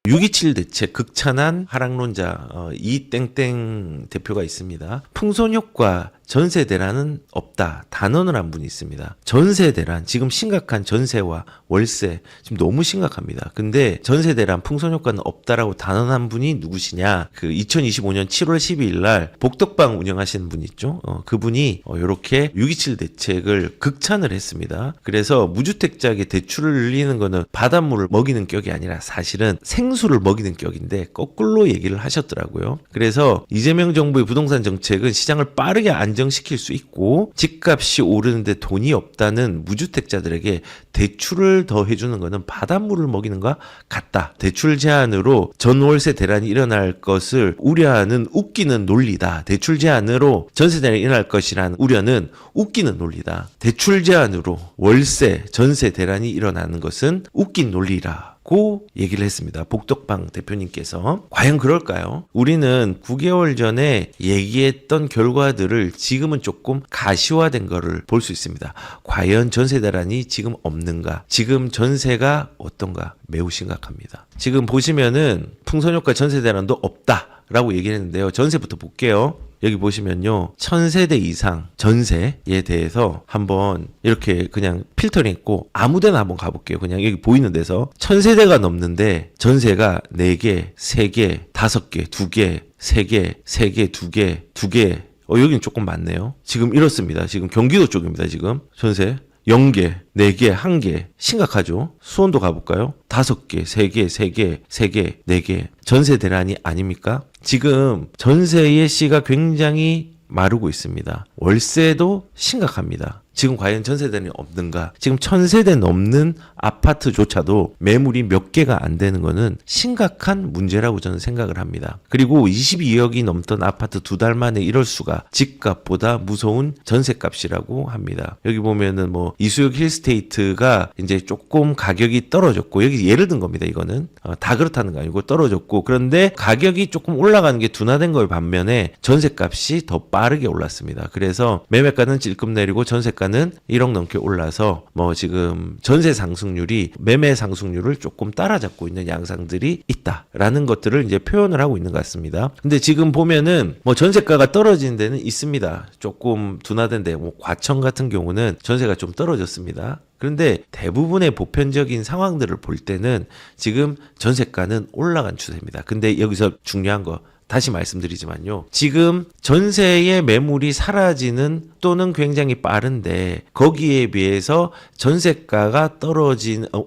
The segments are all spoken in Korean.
6.27 대책 극찬한 하락론자 이땡땡 대표가 있습니다. 풍선효과 전세대란은 없다. 단언을 한 분이 있습니다. 전세대란, 지금 심각한 전세와 월세 지금 너무 심각합니다. 근데 전세대란 풍선효과는 없다라고 단언한 분이 누구시냐? 그 2025년 7월 12일 날 복덕방 운영하시는 분 있죠? 그분이 이렇게 6.27 대책을 극찬을 했습니다. 그래서 무주택자에게 대출을 늘리는 거는 바닷물을 먹이는 격이 아니라 사실은 생수를 먹이는 격인데 거꾸로 얘기를 하셨더라고요. 그래서 이재명 정부의 부동산 정책은 시장을 빠르게 안정시킬 수 있고 집값이 오르는데 돈이 없다는 무주택자들에게 대출을 더 해주는 것은 바닷물을 먹이는 것과 같다. 대출 제한으로 전월세 대란이 일어날 것을 우려하는 웃기는 논리다. 대출 제한으로 전세 대란이 일어날 것이라는 우려는 웃기는 논리다. 대출 제한으로 월세, 전세 대란이 일어나는 것은 웃긴 논리라. 고 얘기를 했습니다. 복덕방 대표님께서. 과연 그럴까요? 우리는 9개월 전에 얘기했던 결과들을 지금은 조금 가시화된 거를 볼 수 있습니다. 과연 전세 대란이 지금 없는가? 지금 전세가 어떤가? 매우 심각합니다. 지금 보시면은 풍선효과 전세 대란도 없다라고 얘기를 했는데요. 전세부터 볼게요. 여기 보시면요. 1000세대 이상 전세에 대해서 한번 이렇게 그냥 필터링 했고 아무데나 한번 가볼게요. 그냥 여기 보이는 데서 1000세대가 넘는데 전세가 4개, 3개, 5개, 2개, 3개, 3개, 2개, 2개. 여기는 조금 많네요. 지금 이렇습니다. 지금 경기도 쪽입니다. 지금 전세. 0개, 4개, 1개. 심각하죠? 수원도 가볼까요? 5개, 3개, 3개, 3개, 4개. 전세 대란이 아닙니까? 지금 전세의 씨가 굉장히 마르고 있습니다. 월세도 심각합니다. 지금 과연 전세대란이 없는가? 지금 1000세대 넘는 아파트조차도 매물이 몇 개가 안 되는 거는 심각한 문제라고 저는 생각을 합니다. 그리고 22억이 넘던 아파트 2달 만에 이럴 수가 집값보다 무서운 전세값이라고 합니다. 여기 보면은 뭐 이수역 힐스테이트가 이제 조금 가격이 떨어졌고 여기 예를 든 겁니다. 이거는 다 그렇다는 거 아니고 떨어졌고 그런데 가격이 조금 올라가는 게 둔화된 걸 반면에 전세값이 더 빠르게 올랐습니다. 그래서 매매가는 찔끔 내리고 전세가 는 1억 넘게 올라서 뭐 지금 전세 상승률이 매매 상승률을 조금 따라잡고 있는 양상들이 있다라는 것들을 이제 표현을 하고 있는 것 같습니다. 근데 지금 보면은 뭐 전세가가 떨어지는 데는 있습니다. 조금 둔화된데 뭐 과천 같은 경우는 전세가 좀 떨어졌습니다. 그런데 대부분의 보편적인 상황들을 볼 때는 지금 전세가는 올라간 추세입니다. 근데 여기서 중요한 거 다시 말씀드리지만요. 지금 전세의 매물이 사라지는 또는 굉장히 빠른데 거기에 비해서 전세가가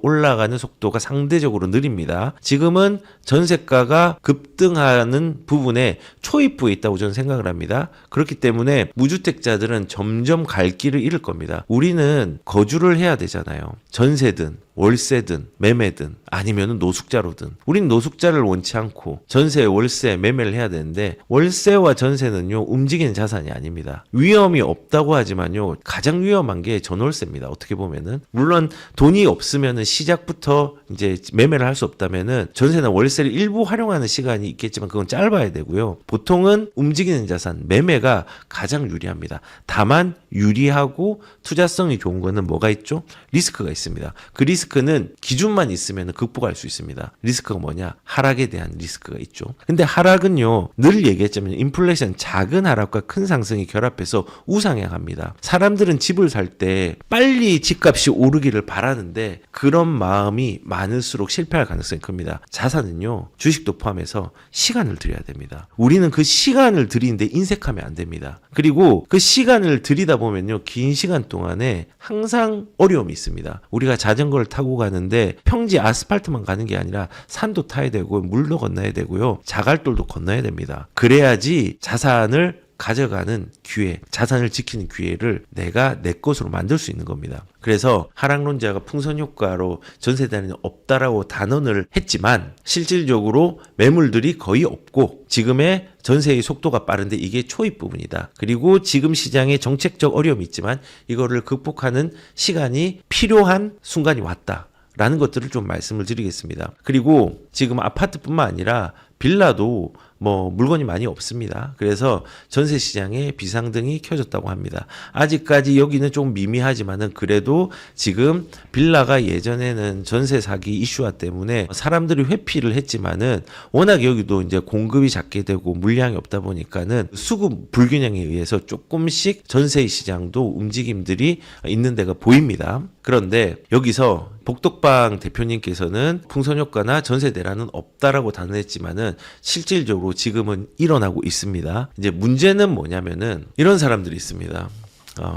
올라가는 속도가 상대적으로 느립니다. 지금은 전세가가 급등하는 부분에 초입부에 있다고 저는 생각을 합니다. 그렇기 때문에 무주택자들은 점점 갈 길을 잃을 겁니다. 우리는 거주를 해야 되잖아요. 전세든 월세든 매매든 아니면 노숙자로든 우린 노숙자를 원치 않고 전세, 월세, 매매를 해야 되는데 월세와 전세는요 움직이는 자산이 아닙니다. 위험이 없다고 하지만요 가장 위험한 게 전월세입니다. 어떻게 보면은 물론 돈이 없으면은 시작부터 이제 매매를 할 수 없다면은 전세나 월세를 일부 활용하는 시간이 있겠지만 그건 짧아야 되고요. 보통은 움직이는 자산 매매가 가장 유리합니다. 다만 유리하고 투자성이 좋은 거는 뭐가 있죠? 리스크가 있습니다. 그 리스크는 기준만 있으면 극복할 수 있습니다. 리스크가 뭐냐? 하락에 대한 리스크가 있죠. 근데 하락은요, 늘 얘기했지만 인플레이션 작은 하락과 큰 상승이 결합해서 우상향합니다. 사람들은 집을 살 때 빨리 집값이 오르기를 바라는데 그런 마음이 많을수록 실패할 가능성이 큽니다. 자산은요, 주식도 포함해서 시간을 들여야 됩니다. 우리는 그 시간을 들이는데 인색하면 안 됩니다. 그리고 그 시간을 들이다 보면요, 긴 시간 동안에 항상 어려움이 있습니다. 우리가 자전거를 타고 가는데 평지 아스팔트만 가는 게 아니라 산도 타야 되고 물도 건너야 되고요. 자갈돌도 건너야 됩니다. 그래야지 자산을 가져가는 기회, 자산을 지키는 기회를 내가 내 것으로 만들 수 있는 겁니다. 그래서 하락론자가 풍선효과로 전세대란이 없다라고 단언을 했지만 실질적으로 매물들이 거의 없고 지금의 전세의 속도가 빠른데 이게 초입 부분이다. 그리고 지금 시장에 정책적 어려움이 있지만 이거를 극복하는 시간이 필요한 순간이 왔다. 라는 것들을 좀 말씀을 드리겠습니다. 그리고 지금 아파트뿐만 아니라 빌라도 뭐 물건이 많이 없습니다. 그래서 전세 시장에 비상등이 켜졌다고 합니다. 아직까지 여기는 좀 미미하지만은 그래도 지금 빌라가 예전에는 전세 사기 이슈화 때문에 사람들이 회피를 했지만은 워낙 여기도 이제 공급이 작게 되고 물량이 없다 보니까는 수급 불균형에 의해서 조금씩 전세 시장도 움직임들이 있는 데가 보입니다. 그런데 여기서 복덕방 대표님께서는 풍선효과나 전세 대란은 없다라고 단언했지만은 실질적으로 지금은 일어나고 있습니다. 이제 문제는 뭐냐면은 이런 사람들이 있습니다.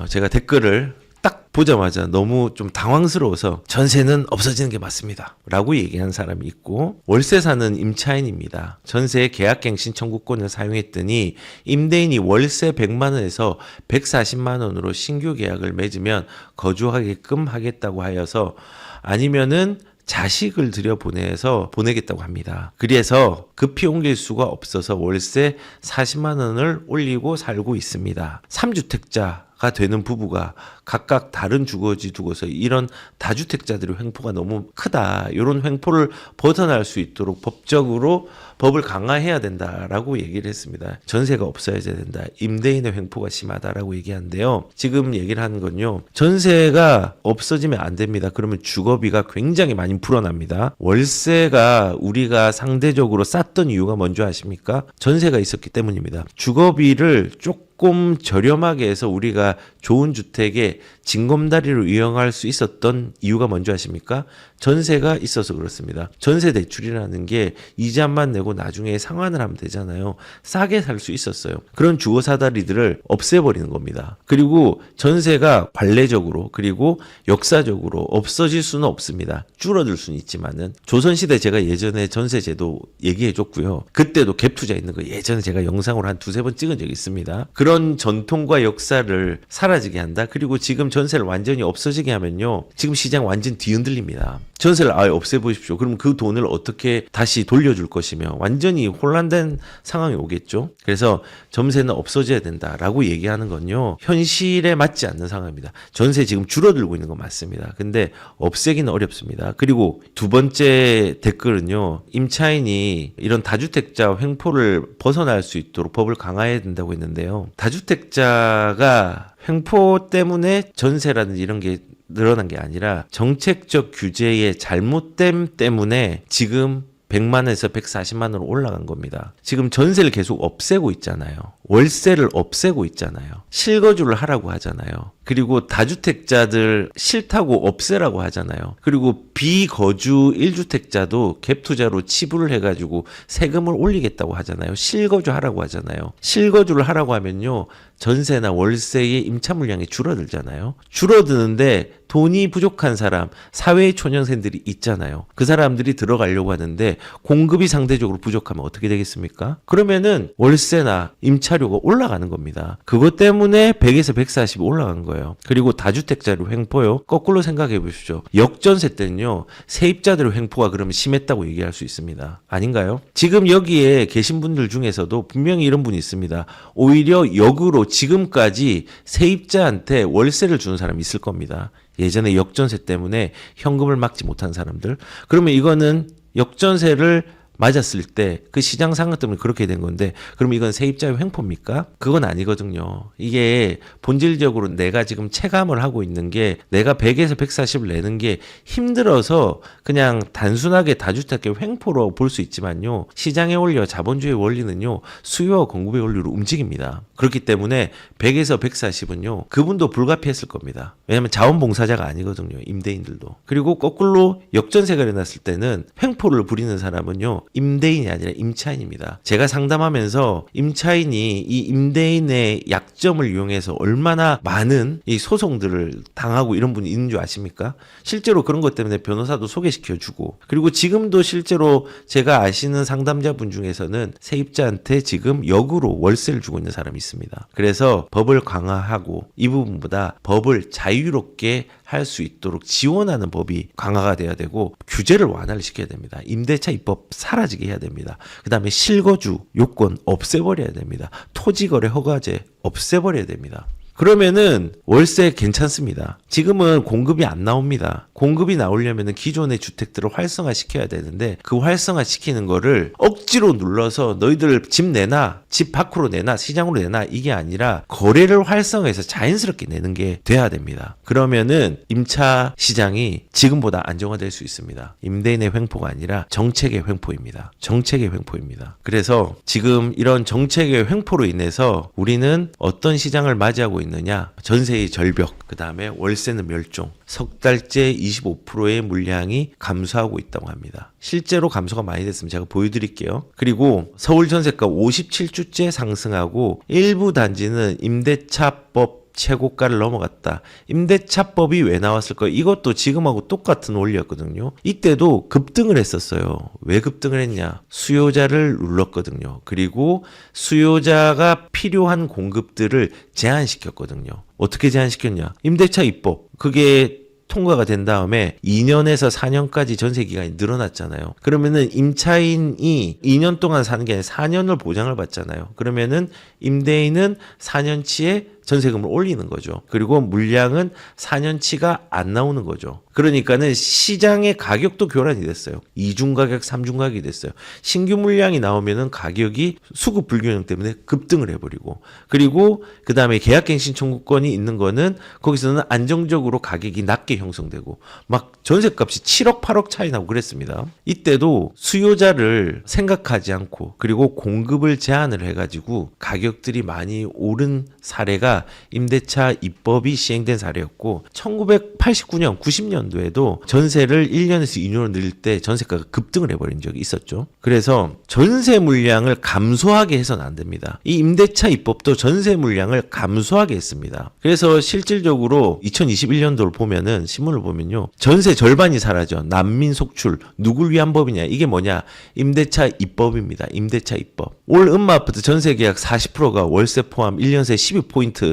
제가 댓글을 딱 보자마자 너무 좀 당황스러워서 전세는 없어지는 게 맞습니다 라고 얘기한 사람이 있고, 월세 사는 임차인입니다. 전세 계약갱신 청구권을 사용했더니 임대인이 월세 100만 원에서 140만 원으로 신규 계약을 맺으면 거주하게끔 하겠다고 하여서 아니면은 자식을 들여보내서 보내겠다고 합니다. 그래서 급히 옮길 수가 없어서 월세 40만 원을 올리고 살고 있습니다. 3주택자가 되는 부부가 각각 다른 주거지 두고서 이런 다주택자들의 횡포가 너무 크다. 이런 횡포를 벗어날 수 있도록 법적으로 법을 강화해야 된다라고 얘기를 했습니다. 전세가 없어야지 된다. 임대인의 횡포가 심하다라고 얘기하는데요. 지금 얘기를 하는 건요. 전세가 없어지면 안 됩니다. 그러면 주거비가 굉장히 많이 불어납니다. 월세가 우리가 상대적으로 쌌던 이유가 뭔지 아십니까? 전세가 있었기 때문입니다. 주거비를 조금 저렴하게 해서 우리가 좋은 주택에 징검다리로 이용할 수 있었던 이유가 뭔지 아십니까? 전세가 있어서 그렇습니다. 전세 대출이라는 게 이자만 내고 나중에 상환을 하면 되잖아요. 싸게 살 수 있었어요. 그런 주거 사다리들을 없애버리는 겁니다. 그리고 전세가 관례적으로 그리고 역사적으로 없어질 수는 없습니다. 줄어들 수는 있지만은 조선시대 제가 예전에 전세제도 얘기해 줬고요. 그때도 갭 투자 있는 거 예전에 제가 영상으로 한 두세 번 찍은 적이 있습니다. 그런 전통과 역사를 사라지게 한다. 그리고 지금 전세를 완전히 없어지게 하면요. 지금 시장 완전 뒤흔들립니다. 전세를 아예 없애보십시오. 그럼 그 돈을 어떻게 다시 돌려줄 것이며 완전히 혼란된 상황이 오겠죠. 그래서 전세는 없어져야 된다라고 얘기하는 건요. 현실에 맞지 않는 상황입니다. 전세 지금 줄어들고 있는 건 맞습니다. 근데 없애기는 어렵습니다. 그리고 두 번째 댓글은요. 임차인이 이런 다주택자 횡포를 벗어날 수 있도록 법을 강화해야 된다고 했는데요. 다주택자가 횡포 때문에 전세라든지 이런 게 늘어난 게 아니라 정책적 규제의 잘못됨 때문에 지금 100만원에서 140만원으로 올라간 겁니다. 지금 전세를 계속 없애고 있잖아요. 월세를 없애고 있잖아요. 실거주를 하라고 하잖아요. 그리고 다주택자들 싫다고 없애라고 하잖아요. 그리고 비거주 1주택자도 갭 투자로 치부를 해가지고 세금을 올리겠다고 하잖아요. 실거주 하라고 하잖아요. 실거주를 하라고 하면요. 전세나 월세의 임차 물량이 줄어들잖아요. 줄어드는데 돈이 부족한 사람, 사회의 초년생들이 있잖아요. 그 사람들이 들어가려고 하는데 공급이 상대적으로 부족하면 어떻게 되겠습니까? 그러면은 월세나 임차료가 올라가는 겁니다. 그것 때문에 100에서 140이 올라간 거예요. 그리고 다주택자로 횡포요. 거꾸로 생각해 보십시오. 역전세 때는요. 세입자들의 횡포가 그러면 심했다고 얘기할 수 있습니다. 아닌가요? 지금 여기에 계신 분들 중에서도 분명히 이런 분이 있습니다. 오히려 역으로 지금까지 세입자한테 월세를 주는 사람이 있을 겁니다. 예전에 역전세 때문에 현금을 막지 못한 사람들. 그러면 이거는 역전세를 맞았을 때 그 시장 상황 때문에 그렇게 된 건데 그럼 이건 세입자의 횡포입니까? 그건 아니거든요. 이게 본질적으로 내가 지금 체감을 하고 있는 게 내가 100에서 140을 내는 게 힘들어서 그냥 단순하게 다주택의 횡포로 볼 수 있지만요. 시장의 원리와 자본주의 원리는요. 수요와 공급의 원리로 움직입니다. 그렇기 때문에 100에서 140은요. 그분도 불가피했을 겁니다. 왜냐하면 자원봉사자가 아니거든요. 임대인들도. 그리고 거꾸로 역전세가 일어났을 때는 횡포를 부리는 사람은요. 임대인이 아니라 임차인입니다. 제가 상담하면서 임차인이 이 임대인의 약점을 이용해서 얼마나 많은 이 소송들을 당하고 이런 분이 있는 줄 아십니까? 실제로 그런 것 때문에 변호사도 소개시켜주고 그리고 지금도 실제로 제가 아시는 상담자분 중에서는 세입자한테 지금 역으로 월세를 주고 있는 사람이 있습니다. 그래서 법을 강화하고 이 부분보다 법을 자유롭게 할 수 있도록 지원하는 법이 강화가 돼야 되고 규제를 완화를 시켜야 됩니다. 임대차 입법 사라지게 해야 됩니다. 그 다음에 실거주 요건 없애버려야 됩니다. 토지거래 허가제 없애버려야 됩니다. 그러면은 월세 괜찮습니다. 지금은 공급이 안 나옵니다. 공급이 나오려면은 기존의 주택들을 활성화시켜야 되는데 그 활성화시키는 거를 억지로 눌러서 너희들 집 내놔, 집 밖으로 내놔, 시장으로 내놔 이게 아니라 거래를 활성화해서 자연스럽게 내는 게 돼야 됩니다. 그러면은 임차 시장이 지금보다 안정화될 수 있습니다. 임대인의 횡포가 아니라 정책의 횡포입니다. 정책의 횡포입니다. 그래서 지금 이런 정책의 횡포로 인해서 우리는 어떤 시장을 맞이하고 있느냐? 전세의 절벽, 그 다음에 월세는 멸종, 석 달째 25%의 물량이 감소하고 있다고 합니다. 실제로 감소가 많이 됐으면 제가 보여드릴게요. 그리고 서울 전세가 57주째 상승하고 일부 단지는 임대차법 최고가를 넘어갔다. 임대차법이 왜 나왔을까요? 이것도 지금하고 똑같은 원리였거든요. 이때도 급등을 했었어요. 왜 급등을 했냐? 수요자를 눌렀거든요. 그리고 수요자가 필요한 공급들을 제한시켰거든요. 어떻게 제한시켰냐? 임대차 입법. 그게 통과가 된 다음에 2년에서 4년까지 전세 기간이 늘어났잖아요. 그러면은 임차인이 2년 동안 사는 게 아니라 4년을 보장을 받잖아요. 그러면은 임대인은 4년치의 전세금을 올리는 거죠. 그리고 물량은 4년치가 안 나오는 거죠. 그러니까는 시장의 가격도 교란이 됐어요. 2중 가격, 3중 가격이 됐어요. 신규 물량이 나오면은 가격이 수급 불균형 때문에 급등을 해버리고, 그리고 그 다음에 계약갱신 청구권이 있는 거는 거기서는 안정적으로 가격이 낮게 형성되고, 막 전세값이 7억, 8억 차이 나고 그랬습니다. 이때도 수요자를 생각하지 않고, 그리고 공급을 제한을 해가지고 가격들이 많이 오른 사례가 임대차 입법이 시행된 사례였고, 1989년, 90년도에도 전세를 1년에서 2년으로 늘릴 때 전세가가 급등을 해버린 적이 있었죠. 그래서 전세 물량을 감소하게 해서는 안 됩니다. 이 임대차 입법도 전세 물량을 감소하게 했습니다. 그래서 실질적으로 2021년도를 보면은, 신문을 보면요, 전세 절반이 사라져. 난민 속출. 누굴 위한 법이냐? 이게 뭐냐? 임대차 입법입니다. 임대차 입법. 올 음마아파트 전세 계약 40%가 월세 포함 1년 새 12%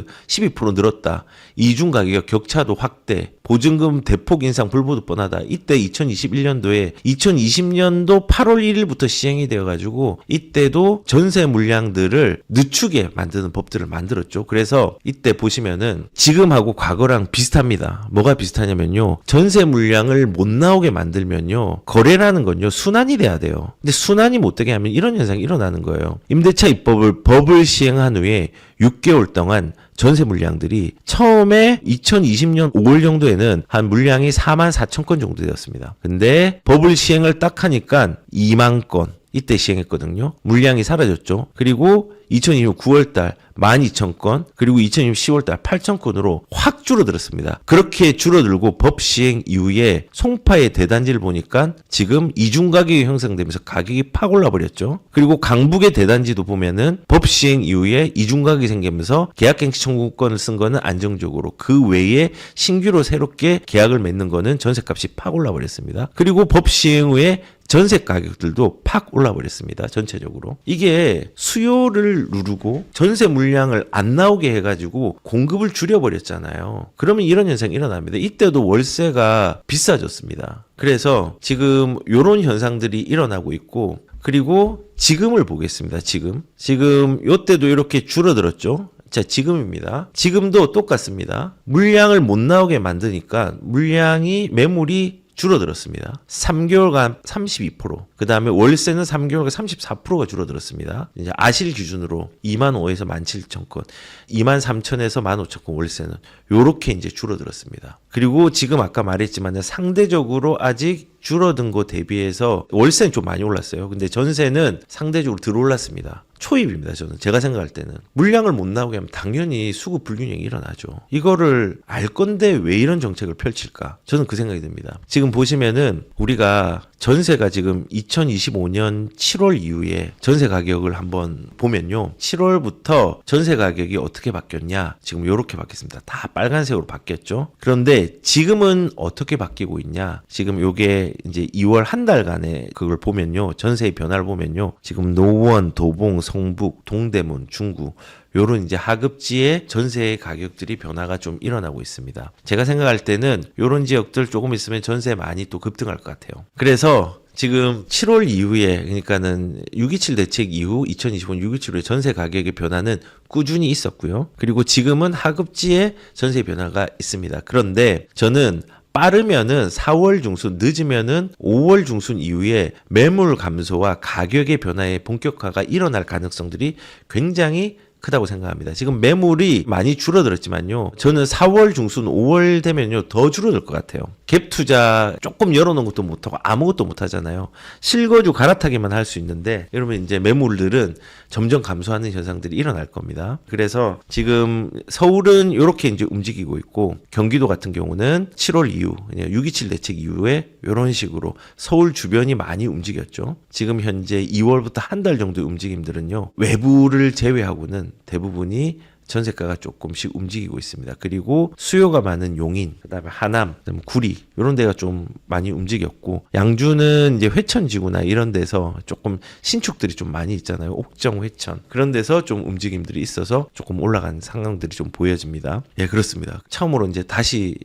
늘었다. 이중 가격 격차도 확대. 보증금 대폭 인상 불보듯 뻔하다. 이때 2021년도에 2020년도 8월 1일부터 시행이 되어가지고 이때도 전세 물량들을 늦추게 만드는 법들을 만들었죠. 그래서 이때 보시면은 지금하고 과거랑 비슷합니다. 뭐가 비슷하냐면요, 전세 물량을 못 나오게 만들면요, 거래라는 건요 순환이 돼야 돼요. 근데 순환이 못 되게 하면 이런 현상이 일어나는 거예요. 임대차 입법을 법을 시행한 후에 6개월 동안 전세 물량들이 처음에 2020년 5월 정도에는 한 물량이 4만 4천 건 정도 되었습니다. 근데 법을 시행을 딱 하니까 2만 건 이때 시행했거든요. 물량이 사라졌죠. 그리고 2020년 9월달 12,000건, 그리고 2020년 10월달 8,000건으로 확 줄어들었습니다. 그렇게 줄어들고 법 시행 이후에 송파의 대단지를 보니까 지금 이중 가격이 형성되면서 가격이 팍 올라버렸죠. 그리고 강북의 대단지도 보면은 법 시행 이후에 이중 가격이 생기면서 계약갱신 청구권을 쓴 거는 안정적으로, 그 외에 신규로 새롭게 계약을 맺는 거는 전세값이 팍 올라버렸습니다. 그리고 법 시행 후에 전세 가격들도 팍 올라버렸습니다. 전체적으로. 이게 수요를 누르고 전세 물량을 안 나오게 해가지고 공급을 줄여버렸잖아요. 그러면 이런 현상이 일어납니다. 이때도 월세가 비싸졌습니다. 그래서 지금 이런 현상들이 일어나고 있고, 그리고 지금을 보겠습니다. 지금 요때도 이렇게 줄어들었죠. 자, 지금입니다. 지금도 똑같습니다. 물량을 못 나오게 만드니까 매물이 줄어들었습니다. 3개월간 32%. 그 다음에 월세는 3개월간 34%가 줄어들었습니다. 이제 아실 기준으로 2만 5에서 17,000건, 2만 3천에서 15,000건 월세는 요렇게 이제 줄어들었습니다. 그리고 지금 아까 말했지만 상대적으로 아직 줄어든 거 대비해서 월세는 좀 많이 올랐어요. 근데 전세는 상대적으로 덜 올랐습니다. 초입입니다. 제가 생각할 때는 물량을 못 나오게 하면 당연히 수급 불균형이 일어나죠. 이거를 알 건데 왜 이런 정책을 펼칠까? 저는 그 생각이 듭니다. 지금 보시면은 우리가 전세가 지금 2025년 7월 이후에 전세 가격을 한번 보면요, 7월부터 전세 가격이 어떻게 바뀌었냐? 지금 이렇게 바뀌었습니다. 다 빨간색으로 바뀌었죠. 그런데 지금은 어떻게 바뀌고 있냐? 지금 요게 이제 2월 한 달간의 그걸 보면요, 전세의 변화를 보면요, 지금 노원, 도봉, 성북, 동대문, 중구 요런 이제 하급지의 전세 가격들이 변화가 좀 일어나고 있습니다. 제가 생각할 때는 요런 지역들 조금 있으면 전세 많이 또 급등할 것 같아요. 그래서 지금 7월 이후에 그러니까는 6.27 대책 이후 2025년 6.27 후에 전세 가격의 변화는 꾸준히 있었고요. 그리고 지금은 하급지의 전세 변화가 있습니다. 그런데 저는 빠르면은 4월 중순, 늦으면은 5월 중순 이후에 매물 감소와 가격의 변화의 본격화가 일어날 가능성들이 굉장히 크다고 생각합니다. 지금 매물이 많이 줄어들었지만요. 저는 4월 중순 5월 되면요. 더 줄어들 것 같아요. 갭 투자 조금 열어놓은 것도 못하고 아무것도 못하잖아요. 실거주 갈아타기만 할 수 있는데 여러분 이제 매물들은 점점 감소하는 현상들이 일어날 겁니다. 그래서 지금 서울은 이렇게 이제 움직이고 있고 경기도 같은 경우는 7월 이후 6.27 대책 이후에 이런 식으로 서울 주변이 많이 움직였죠. 지금 현재 2월부터 한 달 정도의 움직임들은요. 외부를 제외하고는 대부분이 전세가가 조금씩 움직이고 있습니다. 그리고 수요가 많은 용인, 그다음에 하남, 그다음에 구리 이런 데가 좀 많이 움직였고 양주는 이제 회천지구나 이런 데서 조금 신축들이 좀 많이 있잖아요. 옥정, 회천 그런 데서 좀 움직임들이 있어서 조금 올라간 상황들이 좀 보여집니다. 예, 그렇습니다. 처음으로 이제 다시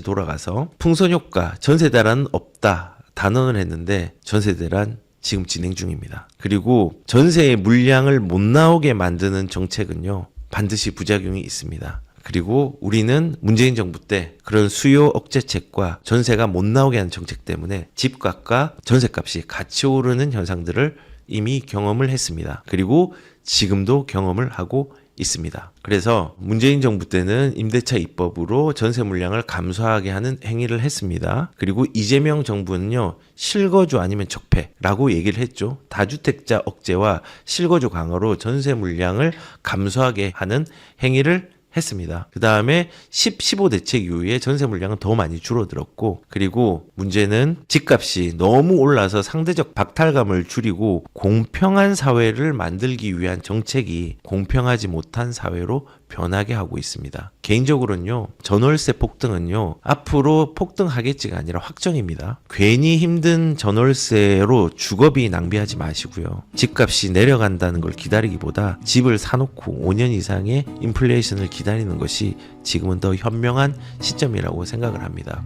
돌아가서 풍선 효과 전세 대란은 없다 단언을 했는데 전세 대란 지금 진행 중입니다. 그리고 전세의 물량을 못 나오게 만드는 정책은요. 반드시 부작용이 있습니다. 그리고 우리는 문재인 정부 때 그런 수요 억제책과 전세가 못 나오게 하는 정책 때문에 집값과 전세값이 같이 오르는 현상들을 이미 경험을 했습니다. 그리고 지금도 경험을 하고 있습니다. 그래서 문재인 정부 때는 임대차 입법으로 전세 물량을 감소하게 하는 행위를 했습니다. 그리고 이재명 정부는요. 실거주 아니면 적폐라고 얘기를 했죠. 다주택자 억제와 실거주 강화로 전세 물량을 감소하게 하는 행위를 했습니다. 그 다음에 15 대책 이후에 전세 물량은 더 많이 줄어들었고 그리고 문제는 집값이 너무 올라서 상대적 박탈감을 줄이고 공평한 사회를 만들기 위한 정책이 공평하지 못한 사회로 변하게 하고 있습니다. 개인적으로는요. 전월세 폭등은요. 앞으로 폭등하겠지가 아니라 확정입니다. 괜히 힘든 전월세로 주거비 낭비하지 마시고요. 집값이 내려간다는 걸 기다리기보다 집을 사놓고 5년 이상의 인플레이션을 기다리는 것이 지금은 더 현명한 시점이라고 생각을 합니다.